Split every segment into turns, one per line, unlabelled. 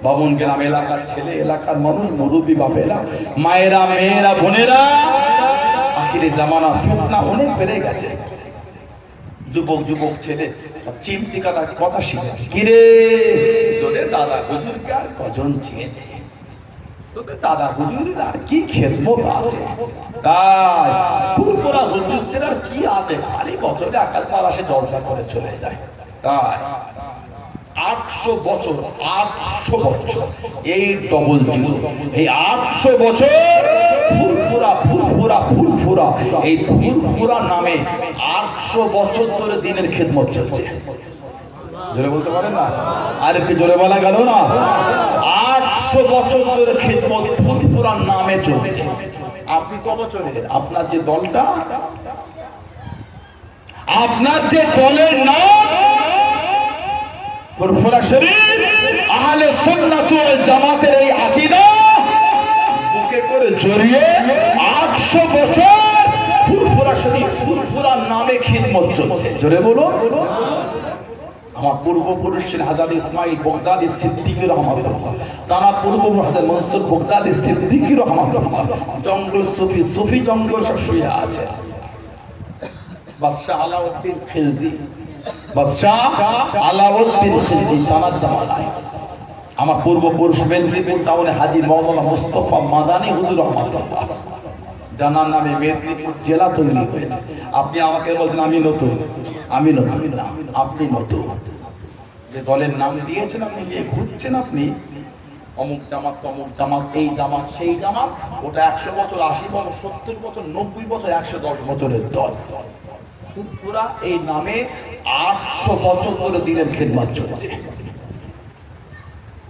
বামুন গ্রাম এলাকার ছেলে, এলাকার মানুষ, মুরব্বী বাপেরা, মায়েরা, মেয়েরা, বোনেরা, আখিরে জামানা ফিতনা অনেক বেড়ে গেছে। যুবক যুবক ছেলে চিমটি কাটার কথা শিখে, কিরে তোদের দাদা হুজুরকে আর কজন চেনে, তোদের দাদা হুজুরের আর কি খেদমত আছে, তাই পুরপুরা হুজুরদের আর কি আছে, খালি বছরে একাধবার আসে জলসা করে চলে যায়। তাই 800 বছর, 800 বছর, এই ডবল জিরো, এই 800 বছর ফুরফুরা ফুরফুরা ফুরফুরা, এই ফুরফুরা নামে 800 বছর ধরে দিনের খেদমত চলছে। জোরে বলতে পারেন না? আর একটু জোরে বলা গেল না? 800 বছর ধরে খেদমত ফুরফুরা নামে চলছে। আপনি ক বছরের? আপনার যে দলটা, আপনার যে দলের নাম ফুরফুরা শরীফ, আহলে সুন্নাত ওয়াল জামাতের এই আকীদা বুকে করে জড়িয়ে 800 বছর ফুরফুরা শরীফ, ফুরফুরা নামে খিদমত চলছে। জোরে বলো। আমার পূর্বপুরুষ হযরত ইসমাইল বগদাদি সিদ্দিকী রাহমাতুল্লাহ, তারা পূর্বপুরুষ হযরত মনসুর বগদাদি সিদ্দিকী রাহমাতুল্লাহ, জঙ্গল সুফি, সুফি জঙ্গল সব শুয়ে আছে। বাদশাহ আলাউদ্দিন খিলজি, বাদশাহ আলাউদ্দিন খিলজি তানার জামানায় আমার পূর্বপুরুষ মেদিনীপুর টাউনে হাজী মাওলানা মুস্তাফা মাদানী হুজুর রহমাতুল্লাহ, জানার নামে মেদিনীপুর জেলা তৈরি হয়েছে। আপনি আমাকে বলছেন আমি নতুন, আমি নতুন না, আপনি নতুন। যে দলের নাম দিয়েছেন আপনি, নিয়ে ঘুরছেন আপনি, অমুক জামাত তমুক জামাত, এই জামাত সেই জামাত, ওটা 100 বছর, 80 বছর, 70 বছর, 90 বছর, 110 বছরের দল। ফুরফুরা এই নামে 800 বছর ধরে দিনের খেদমত চলছে।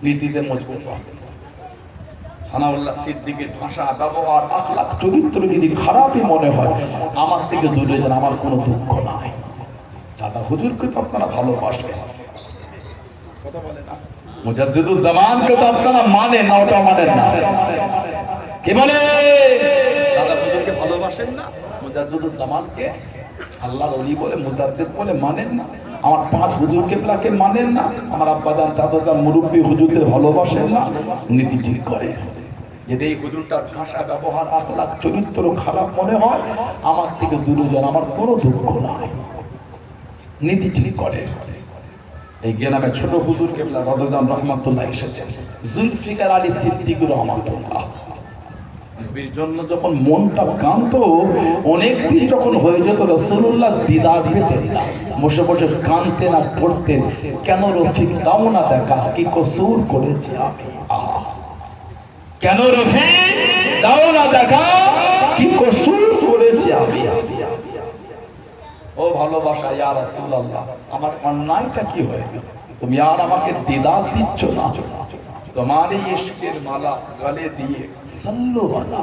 নীতিতে মজবুত হবে। সানাউল্লাহ সিদ্দিকের ভাষা, ব্যবহার, আখলাক, চরিত্র যদি খারাপই মনে হয়, আমার থেকে দূরে যান, আমার কোনো দুঃখ নাই। দাদা হুজুরকে তো আপনারা ভালোবাসেন, কথা বলে না? মুজাদ্দিদুজ জামানকে তো আপনারা মানেন না, ওটা মানেন না। কি বলে? দাদা হুজুরকে ভালোবাসেন না, মুজাদ্দিদুজ জামানকে আল্লাহর ওলি বলে, মুজাদ্দিদ বলে মানেন না। আমার 5 হুজুর কেবলাকে মানেন না, আমার আব্বাজান চাচাজান মুরব্বী হুজুরদের ভালোবাসেন না, নীতি ঠিক করে। যদি এই হুজুরটার ভাষা, ব্যবহার, আখলাক, চরিত্র খারাপ মনে হয়, আমার থেকে দূরে যান, আমার কোনো দুঃখ নাই, নীতি ঠিক করে। এই গ্রামে ছোট হুজুর কেবলা রাদাজান রহমাতুল্লাহ এসেছেন, জুলফিকার আলী সিদ্দিকী রহমাতুল্লাহ। নবীর জন্য যখন মনটা কাঁদতো, অনেক দিন যখন হয়ে যেত, রাসূলুল্লাহ দিদার পেতেন না, বসে বসে কাঁদতেন আর পড়তেন, কেন রফিক দাও না দেখা, কি কসুর করেছি আমি, কেন রফিক দাও না দেখা, কি কসুর করেছি আমি। ও ভালোবাসা ইয়া রাসূলুল্লাহ, আমার অন্যায়টা কি হয়ে গেল? তুমি আর আমাকে দিদার দিচ্ছ না, तुम्हारी इश्क़े माला गले दिए सल्लो वाला,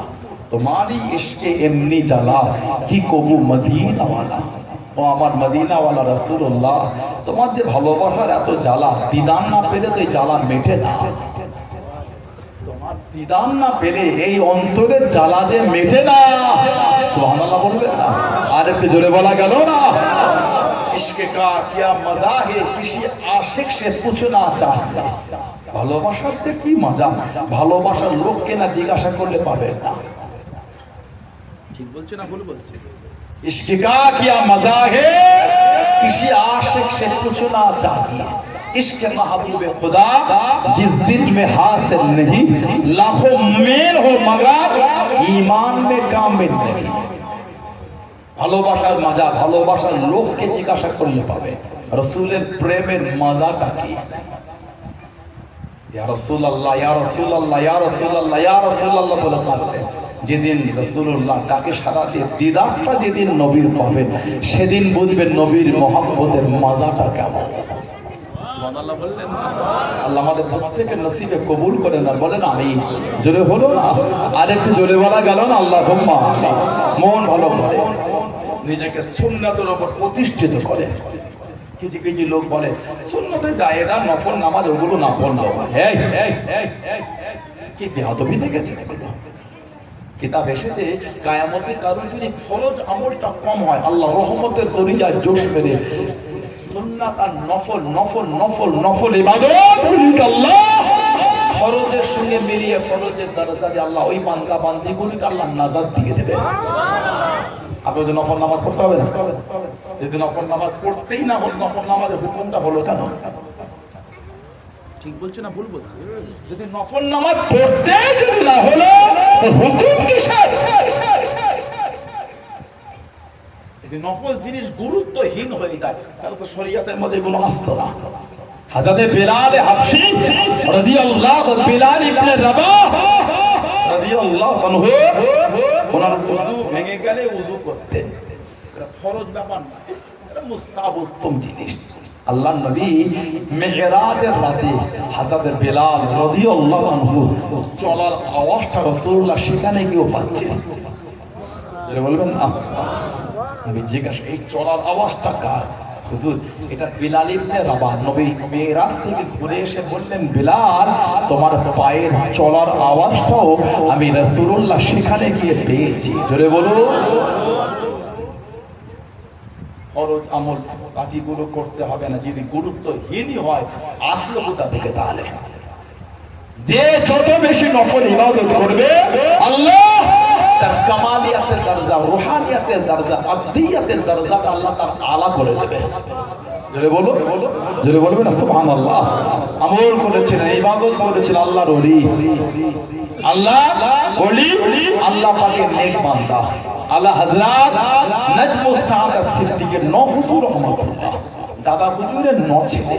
तुम्हारी इश्क़े एमनी जला कि कबू मदीना वाला। ও আমার মদিনা ওয়ালা রাসূলুল্লাহ, তোমার যে ভালোবাসার এত জ্বালা, দিদান না পেলে তো এই জ্বালা মেটে না। তোমার দিদান না পেলে এই অন্তরের জ্বালা যে মেটে না। সুবহানাল্লাহ বলবেন না? আর একটু জোরে বলা গেল না? ইশকে কা কিয়া মজা হে কিসি আশিক সে পুছনা চাহতা। ভালোবাসার যে কি মজা, ভালোবাসার লোককে না জিজ্ঞাসা করলে পাবেন না। ঠিক বলছে না ভুল বলছে? इश्क़ का क्या मजा है किसी आशिक से पूछना चाहिए, इश्क़ महबूब खुदा जिस दिल में हासिल नहीं, लाखों मेल हो मगर ईमान में कामिल नहीं। ভালোবাসার মজা, ভালোবাসার লোককে জিজ্ঞাসা করলে পাবে। রাসূলের প্রেমের মজাটা কি? ইয়া রাসূলুল্লাহ, ইয়া রাসূলুল্লাহ, ইয়া রাসূলুল্লাহ, ইয়া রাসূলুল্লাহ বলে থাকবে। যেদিন রাসূলুল্লাহ ডাকে সাড়া দিয়ে দিদারটা যেদিন নবীর পাবেন, সেদিন বুঝবেন নবীর মহব্বতের মজাটা কেমন। সুবহানাল্লাহ বললেন? আল্লাহ আমাদের প্রত্যেকের নসিবে কবুল করেন আর বলেন আমিন। জোরে হলো না? আর একটু জোরে বলা গেল না? আল্লাহুম্মা আমিন। মন ভালো করে নিজেকে সুন্নাতের উপর প্রতিষ্ঠিত করে। কিছু কিছু লোক বলে সুন্নতে জায়েদা, নফল নামাজ ওগুলো না পড়লেও হয়। এই এই এই এই কি বেয়াদবি দেখেছে নাকি? তো কিতাব এসেছে কিয়ামতে কারো যদি ফরজ আমলটা কম হয়, আল্লাহ রহমতের দরিয়ায় জোশ মেরে সুন্নাত আর নফল নফল নফল নফল ইবাদত আল্লাহ গিয়ে ফরজের দরজা দিয়ে আল্লাহ ওই বান্দা বান্দিগুলিকে আল্লাহ নাজাত দিয়ে দেবে। আপনি যদি নফল নামাজ পড়তে হবে না, যদি নফল নামাজ পড়তেই না হল, নফল নামাজের হুকুমটা হলো কেন? ঠিক বলছে না ভুল বলছে? যদি নফল নামাজ পড়তে যদি না হলো হুকুম কিসের? যদি নফল জিনিস গুরুত্বহীন হয়ে যায় তাহলে তো শরীয়তের মধ্যে কোনো আসতো না। হযরত বেলাল হাবশী রাদিয়াল্লাহু বেলাল ইবনে রাবাহ রাদিয়াল্লাহু আনহু ওনার ওযু ভেঙে গেলে ওযু করতেন। এটা ফরজ ব্যাপার না, এটা মুস্তাহাব উত্তম জিনিস। আল্লাহর নবী মেরাজের রাতে হযরত বেলাল রাদিয়াল্লাহু আনহু চলার আওয়াজটা রাসূলুল্লাহ সেখানে গিয়েও পাচ্ছেন। যেটা বলবেন না, আমি জিজ্ঞাসা এই চলার আওয়াজটা কার? হুজুর এটা বিলাল ইবনে রাবাহ। নবী মেরাজ থেকে ঘুরে এসে বললেন, বিলাল তোমার পায়ের চলার আওয়াজটাও আমি রাসূলুল্লাহ সেখানে গিয়ে পেয়েছি। জোরে বলো। ফরজ আমল বাকিগুলো করতে হবে না, যদি গুরুত্বহীনই হয় আসলো কোথা থেকে? তাহলে যে যত বেশি নফল ইবাদত করবে আল্লাহ তার কামালিয়াতের দরজা, রুহানিয়াতের দরজা, আব্দিয়াতের দরজাটা আল্লাহ তার আলা করে দেবে। জোরে বলো, জোরে বলবে না সুবহানাল্লাহ। আমল করেছিলেন, ইবাদত করেছিলেন আল্লাহর ওলি, আল্লাহ ওলি, আল্লাহ পাকের নেক বান্দা আলা হযরত নজমুস সাআদাত সিদ্দিকের ন হুজুর রহমাতুল্লাহ, দাদা হুজুরের ন ছেলে,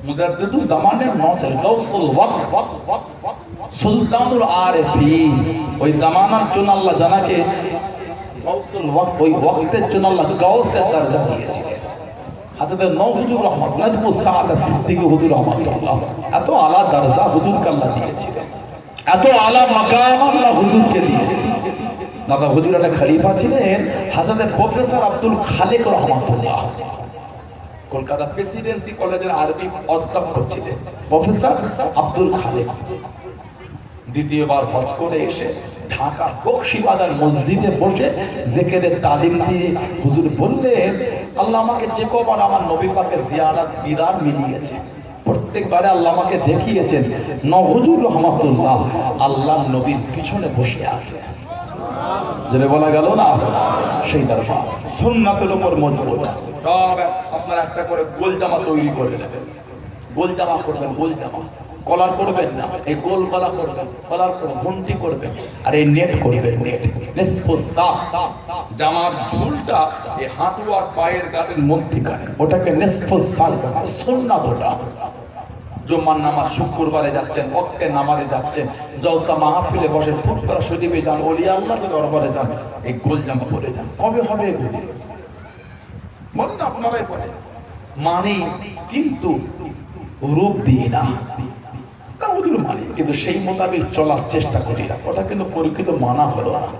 মুজাদ্দিদুল জামানের ন ছেলে, গাউসুল ওয়াক্ত, সুলতানুল আরিফিন। ওই জামানার জন্য আল্লাহ জানাকে গাউসুল ওয়াক্ত, ওই ওয়াক্তের জন্য আল্লাহ গাউসের দরজা দিয়েছিলেন। হযরত নূহ হুজুর রহমাতুল্লাহ, নজমুস সাআদাত সিদ্দিক হুজুর রহমাতুল্লাহ, এত আলা দরজা হুজুরকে আল্লাহ দিয়েছিলেন, এত আলা মাকাম আল্লাহ হুজুরকে দিয়েছিলেন। দাদা হুজুর একটা খলিফা ছিলেন হযরত প্রফেসর আব্দুল খালেক রহমাতুল্লাহ, কলকাতা প্রেসিডেন্সি কলেজের আরবি অধ্যাপক ছিলেন প্রফেসর আব্দুল খালেক। দ্বিতীয়বার হজ করে এসে ঢাকা বকশীবাজার মসজিদে বসে জিকিরের তালিম দিয়ে হুজুর বললেন, আল্লাহ আমাকে যে কবার আমার নবী পাকের জিয়ারত দিদার মিলিয়েছে, প্রত্যেকবারে আল্লাহ আমাকে দেখিয়েছেন হুজুর রহমাতুল্লাহ আল্লাহ নবীর পিছনে বসে আছে। যেটা বলা গেল না, সেই দরবার সুন্নাতের উপর মজবুত। সব আপনারা একটা করে গোল জামা তৈরি করে নেবেন, গোল জামা করবেন, গোল জামা কলার করবেন না, এই গোল গলা করবেন, কলার করে ঘন্টি করবেন, আর এই নেট করবেন, নেট নিসফু সাহ, জামার ঝুলটা এই হাঁটু আর পায়ের গাঁটের মধ্যিখানে, ওটাকে নিসফু সাহ সুন্নাত। ওটা জুম্মার নামাজ শুক্রবারে যাচ্ছেন, ওয়াক্তে নামাজে যাচ্ছেন, জলসা মাহফিলে বসে, ফুটকরা শরীফে যান, ওলিয়া আল্লাহর দরবারে যান, এই গোল জামা পরে যান। কবে হবে এগুলি বলেন আপনারাই বলেন? মানে কিন্তু রূপ দিয়ে না, তা ওদের মানে কিন্তু সেই মোতাবেক চলার চেষ্টা করি না, ওটা কিন্তু পরীক্ষিত মানা হলো না।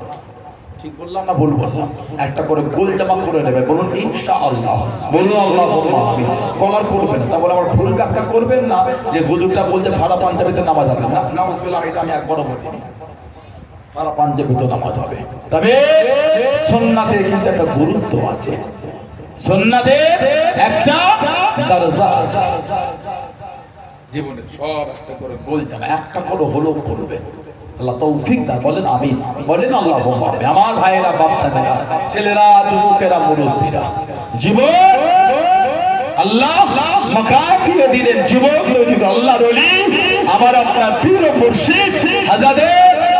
ঠিক বললাম না ভুল বললাম? একটা করে গোল জামা করে নেবে, বলুন ইনশাআল্লাহ, বলুন আল্লাহুম্মা আমিন। কলার করবেন, তারপরে আবার ভুল ব্যাখ্যা করবেন না যে হুজুরটা বলতে ভাড়া পাঞ্জাবিতে নামাজ হবে না। নাউজুবিল্লাহ, এটা আমি একবারও বলিনি, ভাড়া পাঞ্জাবিতে নামাজ হবে। তবে সুন্নাতের কিন্তু একটা গুরুত্ব আছে, সুন্নাতের একটা দরজা আছে জীবনে। সব একটা করে গোল জামা একটা করে হলো করবে, আল্লাহ তৌফিক দান। বলেন আমিন, বলেন আল্লাহুম্মা আমিন। আমার ভাইয়েরা, বাচ্চাদেরা, ছেলেরা, যুবকেরা, মুরব্বীরা, জীবন আল্লাহ মাকাম দিয়ে দিলেন, জীবন তৈরি করে আল্লাহর ওলি আমার আপনার পীর ও মুর্শিদ হযরত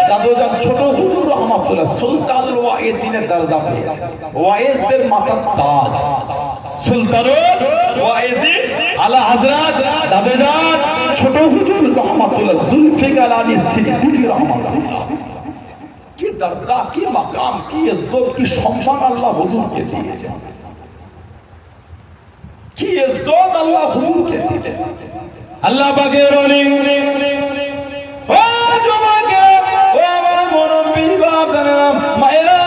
দাদুজান ছোট হুজুর রহমাতুল্লাহ সুলতানুল ওয়াইজিনের দরজা পেয়েছেন। ওয়াইজদের মাথার তাজ সুলতানুল ওয়াইজিন আলা হযরত দাদুজান ছোট হুজুর রহমাতুল্লাহ জুলফিকার আলী সিদ্দিকী রহমাতুল্লাহ। কি দরজা, কি মাকাম, কি ইজ্জত, কি সম্মান আল্লাহ হুজুরকে দিয়েছেন, কি ইজ্জত আল্লাহ হুজুরকে দিলেন। আল্লাহ পাকের ওলি, ও জমাকে, ও আমার মুরব্বি বাপদানেরা, মায়েরা,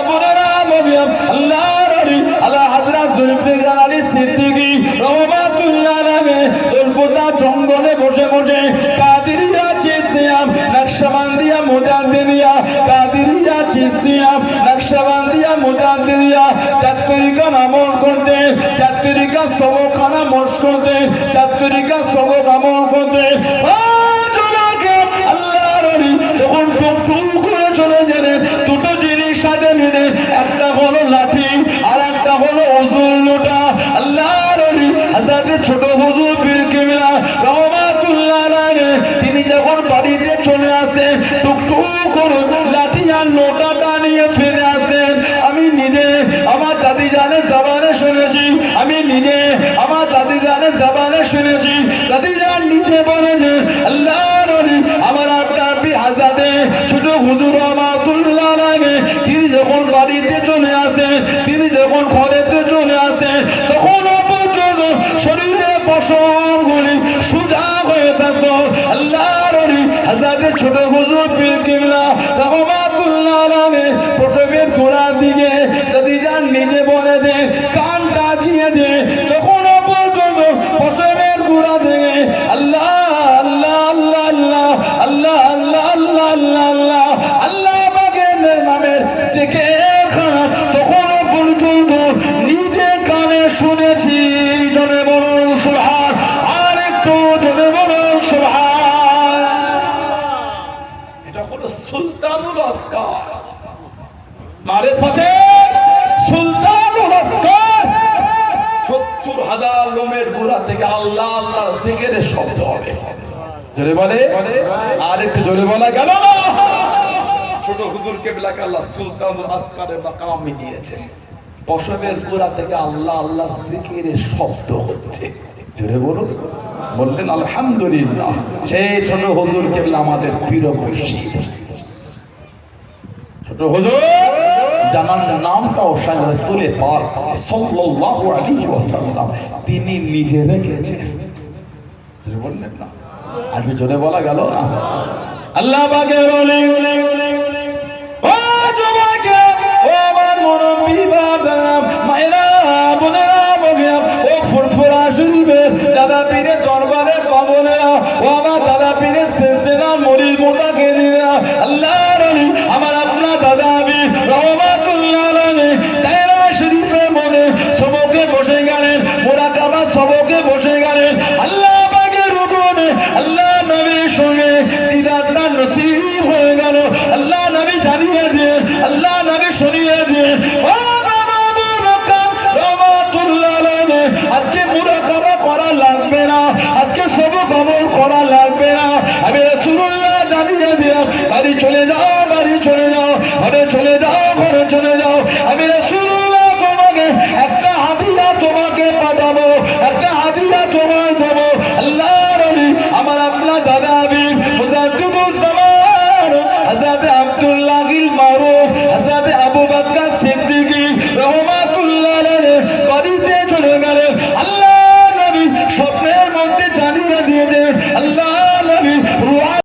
বোনেরা, মাবিয়াম, আল্লাহর ওলি আলা হযরত জুলফিকার আলী সিদ্দিকী রহমাতুল্লাহ আলাইহি দলপোতা জঙ্গলে বসে বসে কাদেরিয়া চিশতিয়া নকশবন্দিয়া মুজাদ্দিদিয়া, কাদেরিয়া চিশতিয়া নকশবন্দিয়া মুজাদ্দিদিয়া চাতুরিকা আমল করতে, চাতুরিকা সবখানা মশ করতে, চাতুরিকা সবক আমল করতে। লাঠি, আর একটা হলো ওজুর লোটা। আল্লাহর ওলি হযরত ছোট হুজুর পীর কেবলা রহমাতুল্লাহ আলাইহি তিনি যখন বাড়িতে চলে আসেন, টুকটুক করে লাঠি আর লোটাটা নিয়ে ফিরে আসেন। আমি নিজে আমার দাদি জানের জবানে শুনেছি, আমি নিজে আমার দাদি জানের জবানে শুনেছি। দাদি জান নিজে বলেছে, আল্লাহর ওলি আমার আব্বি হাজাতে ছোট হুজুর রহমাতুল্লাহ আলাইহি তিনি যখন বাড়িতে চলে আসেন, তিনি যখন ঘরেতে চলে আসেন, তখন পর্যন্ত শরীরে পশমগুলি সোজা হয়ে থাকতো। আল্লাহর ওলি হযরত ছোট হুজুর পীর কেবলা রহমাতুল্লাহ আলাইহি প্রসবের গোড়ার দিকে দাদি জান নিজে বলেছে, কানটা গিয়ে দে, তখন পর্যন্ত প্রসবের গোড়া থেকে আল্লাহ আল্লাহ আল্লাহ আল্লাহ আল্লাহ আল্লাহ আল্লাহ আল্লাহ আল্লাহ পাকের নামের জিকির খানা তখন পর্যন্ত নিজে কানে শুনেছি। জনে বলুন সুবহান, আর একটু জনে বলুন সুবহান। এটা হলো সুলতানুল আসকার, মারিফাতের সুলতানুল আসকার। 70,000 লোমের গোড়া থেকে আল্লাহ আল্লাহ জিকিরের শব্দ হবে। জোরে বলে, আর একটু জোরে বলা গেল না? ছোট হুজুর কেবলাকে আল্লাহ সুলতানুল আসকারের মাকাম দিয়েছে। পশমের গোড়া থেকে আল্লাহ আল্লাহ জিকিরের শব্দ হচ্ছে। জোরে বলুন, বললেন আলহামদুলিল্লাহ। সেই ছোট হুজুর কেবলা আমাদের পীর মুর্শিদ। ছোট হুজুর জানার নামটাও স্বয়ং রাসূল পাক সাল্লাল্লাহু আলাইহি ওয়াসাল্লাম তিনি নিজে রেখেছেন। জোরে বললেন না? আর জোরে বলা গেল না? আল্লাহ পাকের ওলি ও জবাকে ও আমার মুরব্বি বাবা মায়েরা বোনেরা বগিয়া ও ফুরফুরা শরীফের দাদা পীরের দরবারে পাগলেরা ও আমার দাদা পীরের সিলসিলা মুরিদ মুতাকিদিনা আল্লাহর ওলি আমার আপনার দাদা আবি রহমাতুল্লাহ আলাইহি দায়রা শরীফের মনে সবকে বসে গেলেন, মুরাকাবা সবকে বসে গেলেন। আল্লাহ পাকের হুকুমে আল্লাহ নবীর সঙ্গে দিদারটা নসিব হয়ে গেল। আল্লাহ নবী জানিয়ে দিয়েন, আল্লাহ নবী শুনিয়ে দিয়েন, ও আজকে মুরাকাবা করা লাগবে না, আজকে সবক আমল করা লাগবে না। আমি রাসূলুল্লাহ জানিয়ে দিলাম, বাড়ি চলে যাও, বাড়ি চলে যাও, ঘরে চলে যাও, ঘরে চলে যাও। আমি রাসূলুল্লাহ তোমাকে একটা হাদিয়া তোমাকে পাঠাবো, একটা হাদিয়া তোমায় দেবো। আল্লাহর ওলি আমার আপনার দাদা আবির মুজাদ্দিদুজ জামান হযরত আব্দুল্লাহিল মারুফ হযরত আবু বকর সিদ্দিকী রহমাতুল্লাহ আলাইহি বাড়িতে চলে গেলেন। আল্লাহ